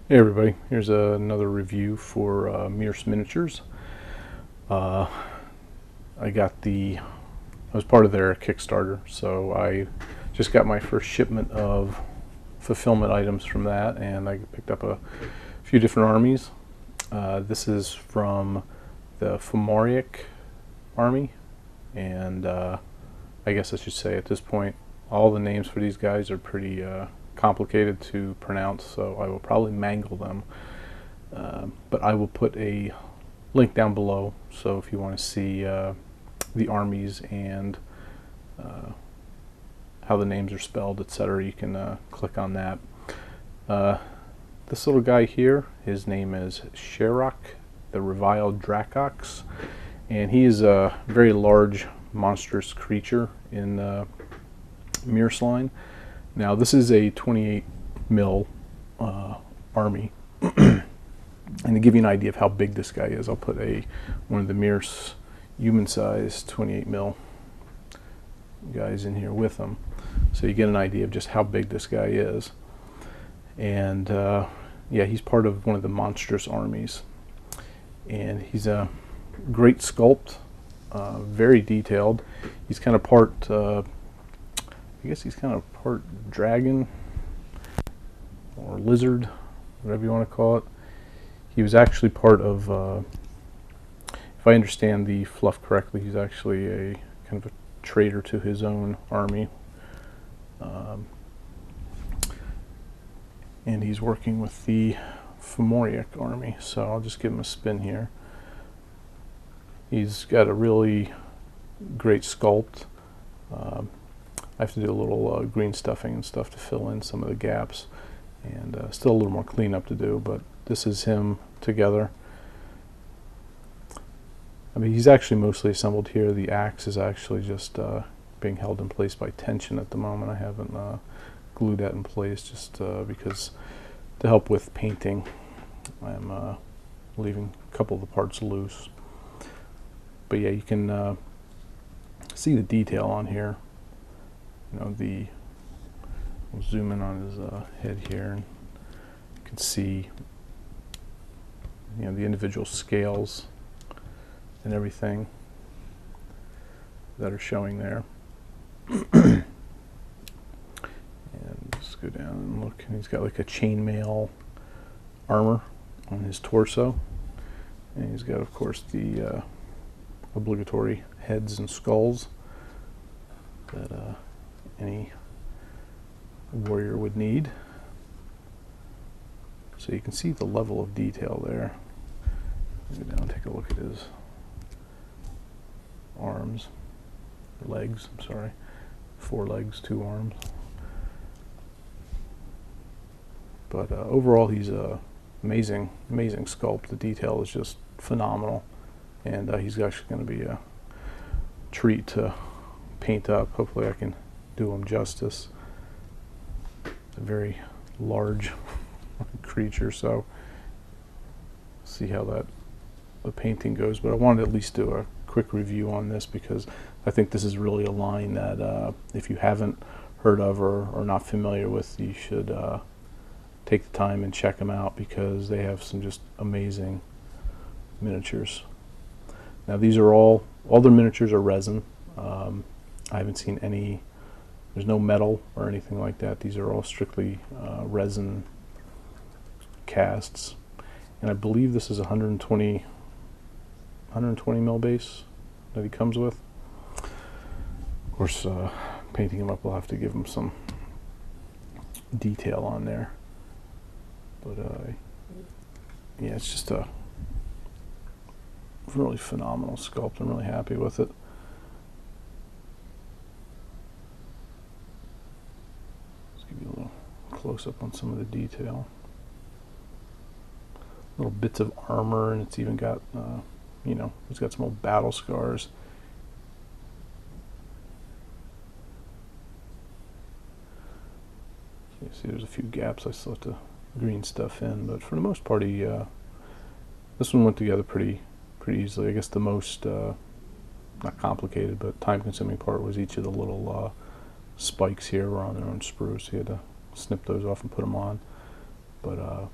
Hey everybody, here's another review for Mierce Miniatures. Uh, I was part of their Kickstarter, so I just got my first shipment of fulfillment items from that, and I picked up a few different armies. This is from the Fomoric army, and I guess I should say at this point, all the names for these guys are pretty complicated to pronounce, so I will probably mangle them. But I will put a link down below, so if you want to see the armies and how the names are spelled, etc., you can click on that. This little guy here, his name is Shaaroc, the Reviled Dracox, and he is a very large, monstrous creature in the Mierce line. Now this is a 28 mil army, and to give you an idea of how big this guy is, I'll put one of the Mierce human-sized 28 mil guys in here with him, so you get an idea of just how big this guy is. And yeah, he's part of one of the monstrous armies, and he's a great sculpt, very detailed. He's kind of part I guess he's kind of part dragon or lizard, whatever you want to call it. He was actually part of, if I understand the fluff correctly, he's actually a kind of a traitor to his own army. And he's working with the Fomoric army, so I'll just give him a spin here. He's got a really great sculpt. I have to do a little green stuffing and stuff to fill in some of the gaps, and still a little more cleanup to do, but this is him together. I mean, he's actually mostly assembled here. The axe is actually just being held in place by tension at the moment. I haven't glued that in place just because to help with painting, I'm leaving a couple of the parts loose. But yeah, you can see the detail on here. You know, we'll zoom in on his head here, and you can see, you know, the individual scales and everything that are showing there. And just go down and look, and he's got like a chainmail armor on his torso, and he's got, of course, the obligatory heads and skulls that any warrior would need. So you can see the level of detail there. Go down and take a look at his arms, legs, I'm sorry, 4 legs, 2 arms. But overall, he's a amazing sculpt. The detail is just phenomenal, and he's actually going to be a treat to paint up. Hopefully I can do him justice. It's a very large creature, so see how the painting goes. But I wanted to at least do a quick review on this, because I think this is really a line that if you haven't heard of or are not familiar with, you should take the time and check them out, because they have some just amazing miniatures. Now these are all their miniatures are resin. I haven't seen any, there's no metal or anything like that. These are all strictly resin casts, and I believe this is 120 mil base that he comes with. Of course, painting him up, we'll have to give him some detail on there, but yeah, it's just a really phenomenal sculpt. I'm really happy with it. Give you a little close up on some of the detail. Little bits of armor, and it's even got, you know, it's got some old battle scars. You see, there's a few gaps I still have to green stuff in, but for the most part, this one went together pretty easily. I guess the most not complicated, but time-consuming part was each of the little spikes here were on their own spruce. So you had to snip those off and put them on. But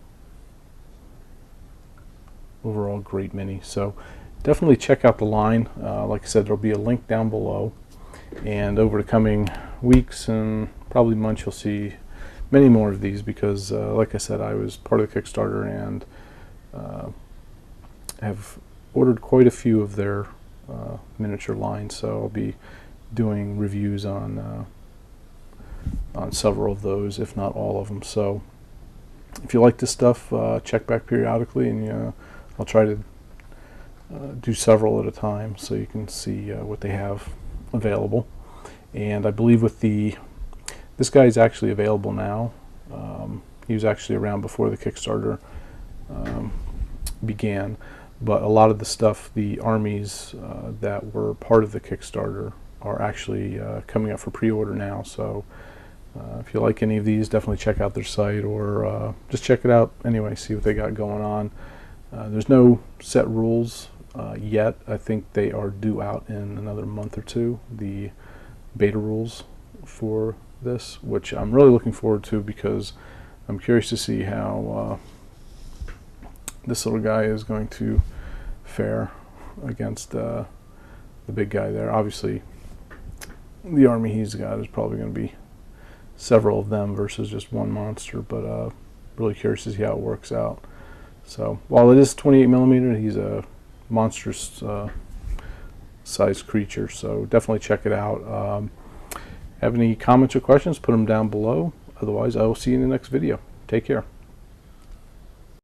overall great mini. So definitely check out the line. Like I said, there'll be a link down below, and over the coming weeks and probably months you'll see many more of these, because like I said, I was part of the Kickstarter and have ordered quite a few of their miniature lines, so I'll be doing reviews on several of those, if not all of them. So if you like this stuff, check back periodically, and I'll try to do several at a time so you can see what they have available. And I believe with this guy is actually available now. He was actually around before the Kickstarter began, but a lot of the stuff, the armies that were part of the Kickstarter, are actually coming up for pre-order now. So if you like any of these, definitely check out their site, or just check it out anyway, see what they got going on. There's no set rules yet. I think they are due out in another month or two, the beta rules for this, which I'm really looking forward to, because I'm curious to see how this little guy is going to fare against the big guy there. Obviously, the army he's got is probably going to be several of them versus just one monster, but really curious to see how it works out. So while it is 28mm, he's a monstrous sized creature, so definitely check it out. Have any comments or questions, put them down below. Otherwise, I will see you in the next video. Take care.